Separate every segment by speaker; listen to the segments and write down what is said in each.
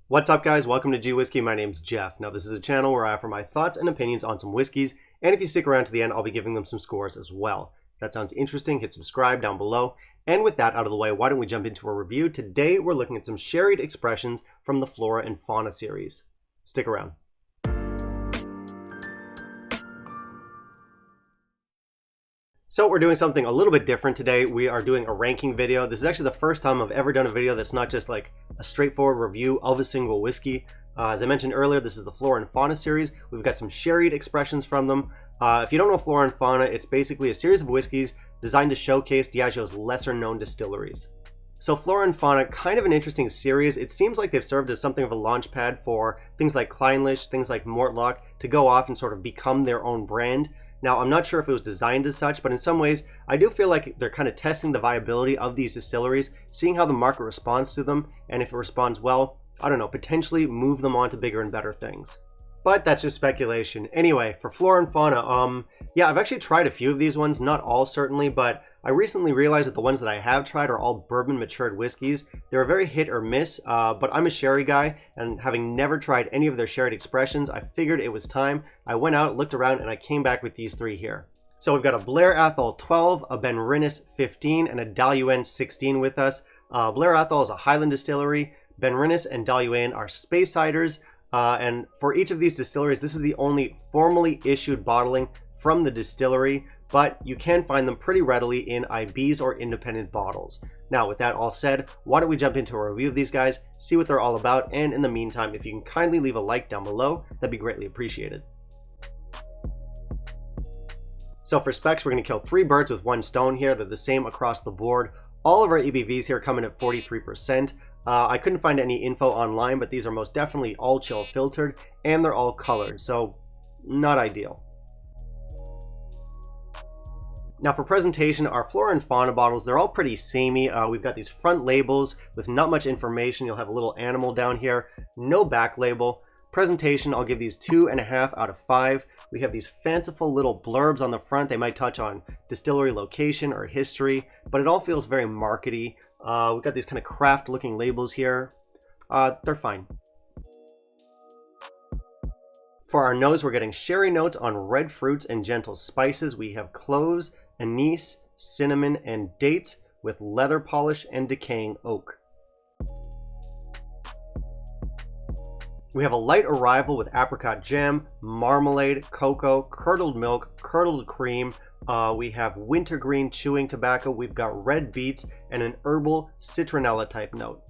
Speaker 1: What's up, guys? Welcome to G Whiskey. My name's Jeff. Now, this is a channel where I offer my thoughts and opinions on some whiskeys, and if you stick around to the end, I'll be giving them some scores as well. If that sounds interesting, hit subscribe down below. And with that out of the way, why don't we jump into a review? Today, we're looking at some sherried expressions from the Flora and Fauna series. Stick around. So we're doing something a little bit different today. We are doing a ranking video. This is actually the first time I've ever done a video that's not just like a straightforward review of a single whiskey. As I mentioned earlier, this is the Flora and Fauna series. We've got some sherried expressions from them. If you don't know Flora and Fauna, it's basically a series of whiskeys designed to showcase Diageo's lesser known distilleries. So Flora and Fauna, kind of an interesting series. It seems like they've served as something of a launch pad for things like Clynelish, things like Mortlach, to go off and sort of become their own brand. Now, I'm not sure if it was designed as such, but in some ways, I do feel like they're kind of testing the viability of these distilleries, seeing how the market responds to them, and if it responds well, I don't know, potentially move them on to bigger and better things. But that's just speculation. Anyway, for Flora and Fauna, yeah, I've actually tried a few of these ones, not all certainly, but I recently realized that the ones that I have tried are all bourbon matured whiskeys. They're a very hit or miss, but I'm a sherry guy, and having never tried any of their sherried expressions, I figured it was time. I went out, looked around, and I came back with these three here. So we've got a Blair Athol 12, a Benrinnes 15, and a Dailuaine 16 with us. Blair Athol is a Highland distillery. Benrinnes and Dailuaine are space ciders. And for each of these distilleries, this is the only formally issued bottling from the distillery, but you can find them pretty readily in IBs or independent bottles. Now, with that all said, why don't we jump into a review of these guys, see what they're all about, and in the meantime, if you can kindly leave a like down below, that'd be greatly appreciated. So for specs, we're going to kill 3 birds with 1 stone here. They're the same across the board. All of our ABVs here come in at 43%. I couldn't find any info online, but these are most definitely all chill filtered, and they're all colored, so not ideal. Now for presentation, our Flora and Fauna bottles, they're all pretty samey. We've got these front labels with not much information. You'll have a little animal down here, no back label. Presentation, I'll give these 2.5 out of 5. We have these fanciful little blurbs on the front. They might touch on distillery location or history, but it all feels very markety. We've got these kind of craft looking labels here. They're fine. For our nose, we're getting sherry notes on red fruits and gentle spices. We have cloves, anise, cinnamon, and dates with leather polish and decaying oak. We have a light arrival with apricot jam, marmalade, cocoa, curdled milk, curdled cream. We have wintergreen chewing tobacco. We've got red beets and an herbal citronella type note.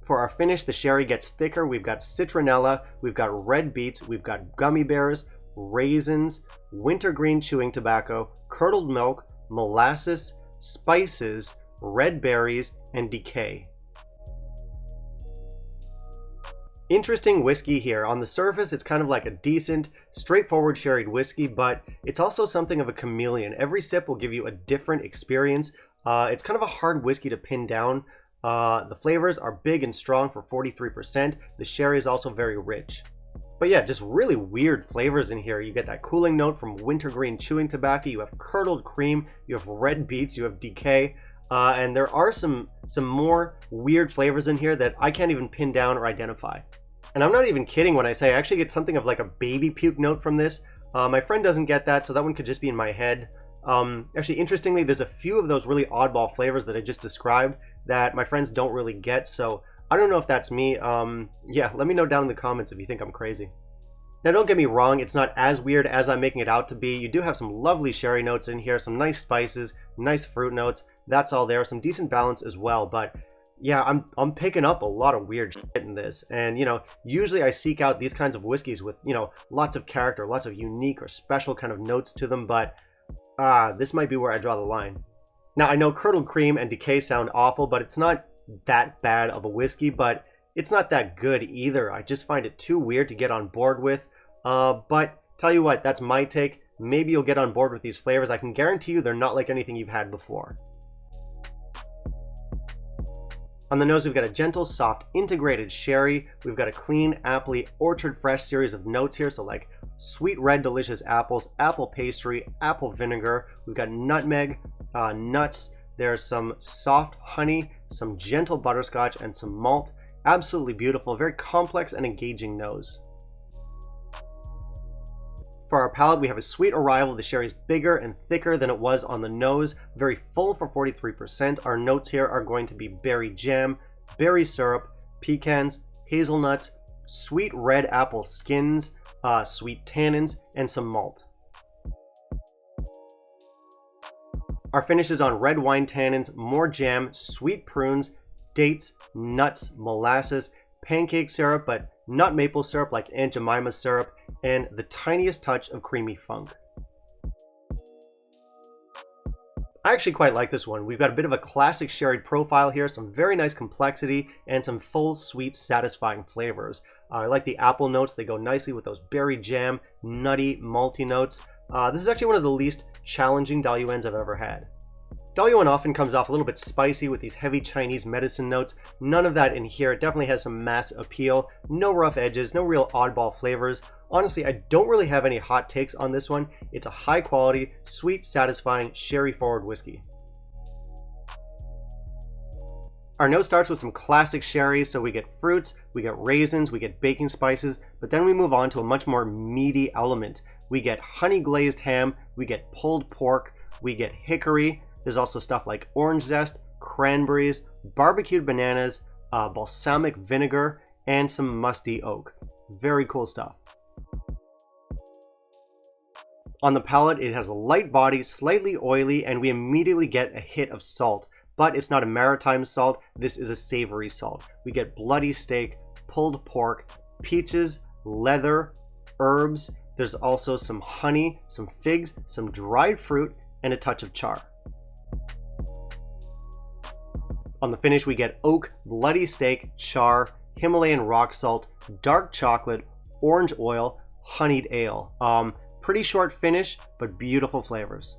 Speaker 1: For our finish, the sherry gets thicker. We've got citronella, we've got red beets, we've got gummy bears, raisins, wintergreen chewing tobacco, curdled milk, molasses, spices, red berries, and decay. Interesting whiskey here. On the surface, it's kind of like a decent, straightforward sherried whiskey, but it's also something of a chameleon. Every sip will give you a different experience. It's kind of a hard whiskey to pin down. The flavors are big and strong for 43%. The sherry is also very rich. But yeah, just really weird flavors in here. You get that cooling note from wintergreen chewing tobacco. You have curdled cream. You have red beets. You have decay. And there are some more weird flavors in here that I can't even pin down or identify. And I'm not even kidding when I say I actually get something of like a baby puke note from this. My friend doesn't get that, so that one could just be in my head. Actually, interestingly, there's a few of those really oddball flavors that I just described that my friends don't really get, so I don't know if that's me. Yeah, let me know down in the comments if you think I'm crazy. Now, don't get me wrong, it's not as weird as I'm making it out to be. You do have some lovely sherry notes in here, some nice spices, nice fruit notes. That's all there, some decent balance as well. But yeah, I'm picking up a lot of weird shit in this. And, you know, usually I seek out these kinds of whiskeys with, you know, lots of character, lots of unique or special kind of notes to them. But this might be where I draw the line. Now, I know curdled cream and decay sound awful, but it's not that bad of a whiskey, but it's not that good either. I just find it too weird to get on board with. But tell you what, that's my take. Maybe you'll get on board with these flavors. I can guarantee you they're not like anything you've had before. On the nose, we've got a gentle, soft, integrated sherry. We've got a clean, appley, orchard fresh series of notes here. So like sweet red delicious apples, apple pastry, apple vinegar. We've got nutmeg, nuts. There's some soft honey, some gentle butterscotch, and some malt. Absolutely beautiful, very complex and engaging nose. For our palate, we have a sweet arrival. The sherry is bigger and thicker than it was on the nose, very full for 43%. Our notes here are going to be berry jam, berry syrup, pecans, hazelnuts, sweet red apple skins, sweet tannins, and some malt. Our finish is on red wine tannins, more jam, sweet prunes, dates, nuts, molasses, pancake syrup, but not maple syrup like Aunt Jemima's syrup, and the tiniest touch of creamy funk. I actually quite like this one. We've got a bit of a classic sherried profile here, some very nice complexity, and some full, sweet, satisfying flavors. I like the apple notes. They go nicely with those berry jam, nutty, malty notes. This is actually one of the least challenging Dailuaines I've ever had. Dailuaine often comes off a little bit spicy with these heavy Chinese medicine notes. None of that in here. It definitely has some mass appeal. No rough edges, no real oddball flavors. Honestly, I don't really have any hot takes on this one. It's a high quality, sweet, satisfying, sherry forward whiskey. Our nose starts with some classic sherries, so we get fruits, we get raisins, we get baking spices, but then we move on to a much more meaty element. We get honey glazed ham, we get pulled pork, we get hickory. There's also stuff like orange zest, cranberries, barbecued bananas, balsamic vinegar, and some musty oak. Very cool stuff. On the palate, it has a light body, slightly oily, and we immediately get a hit of salt. But it's not a maritime salt, this is a savory salt. We get bloody steak, pulled pork, peaches, leather, herbs. There's also some honey, some figs, some dried fruit, and a touch of char. On the finish, we get oak, bloody steak, char, Himalayan rock salt, dark chocolate, orange oil, honeyed ale. Pretty short finish, but beautiful flavors.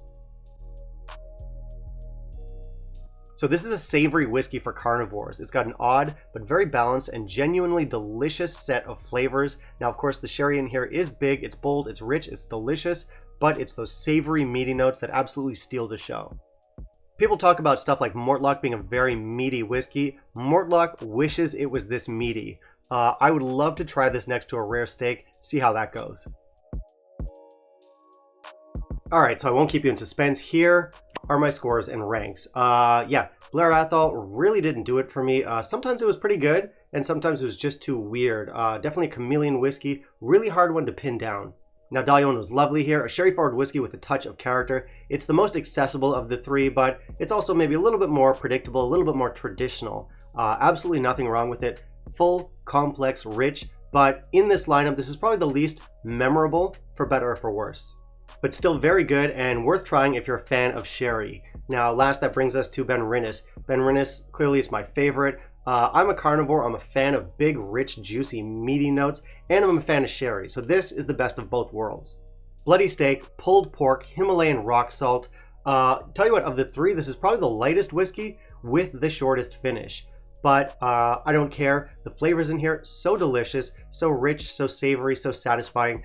Speaker 1: So this is a savory whiskey for carnivores. It's got an odd, but very balanced and genuinely delicious set of flavors. Now, of course, the sherry in here is big, it's bold, it's rich, it's delicious, but it's those savory, meaty notes that absolutely steal the show. People talk about stuff like Mortlach being a very meaty whiskey. Mortlach wishes it was this meaty. I would love to try this next to a rare steak, see how that goes. Alright, so I won't keep you in suspense. Here are my scores and ranks. Yeah, Blair Athol really didn't do it for me. Sometimes it was pretty good, and sometimes it was just too weird. Definitely a chameleon whiskey, really hard one to pin down. Now, Dailuaine was lovely here, a sherry-forward whiskey with a touch of character. It's the most accessible of the three, but it's also maybe a little bit more predictable, a little bit more traditional. Absolutely nothing wrong with it. Full, complex, rich, but in this lineup, this is probably the least memorable, for better or for worse. But still very good and worth trying if you're a fan of sherry. Now, last, that brings us to Benrinnes. Benrinnes clearly is my favorite. I'm a carnivore, I'm a fan of big, rich, juicy, meaty notes, and I'm a fan of sherry, so this is the best of both worlds. Bloody steak, pulled pork, Himalayan rock salt. Tell you what, of the three, this is probably the lightest whiskey with the shortest finish. But I don't care. The flavors in here, so delicious, so rich, so savory, so satisfying.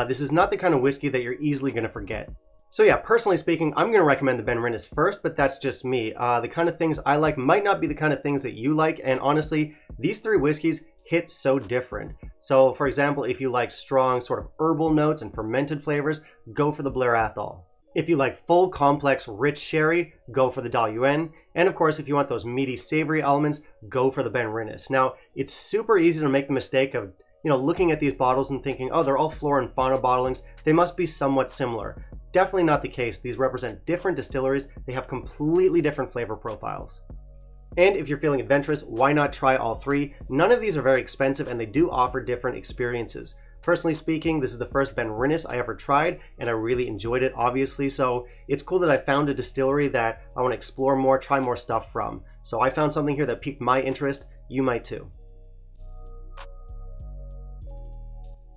Speaker 1: This is not the kind of whiskey that you're easily going to forget. So yeah, personally speaking, I'm going to recommend the Benrinnes first, but that's just me. The kind of things I like might not be the kind of things that you like, and honestly, these three whiskeys hit so different. So for example, if you like strong sort of herbal notes and fermented flavors, go for the Blair Athol. If you like full, complex, rich sherry, go for the Dailuaine. And of course, if you want those meaty, savory elements, go for the Benrinnes. Now, it's super easy to make the mistake of looking at these bottles and thinking, oh, they're all Flora and Fauna bottlings. They must be somewhat similar. Definitely not the case. These represent different distilleries. They have completely different flavor profiles. And if you're feeling adventurous, why not try all three? None of these are very expensive and they do offer different experiences. Personally speaking, this is the first Benrinnes I ever tried and I really enjoyed it, obviously. So it's cool that I found a distillery that I want to explore more, try more stuff from. So I found something here that piqued my interest. You might too.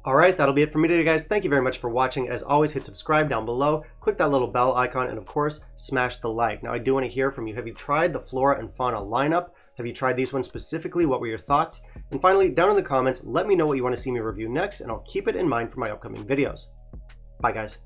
Speaker 1: Alright, that'll be it for me today, guys. Thank you very much for watching. As always, hit subscribe down below, click that little bell icon, and of course, smash the like. Now, I do want to hear from you. Have you tried the Flora and Fauna lineup? Have you tried these ones specifically? What were your thoughts? And finally, down in the comments, let me know what you want to see me review next, and I'll keep it in mind for my upcoming videos. Bye, guys.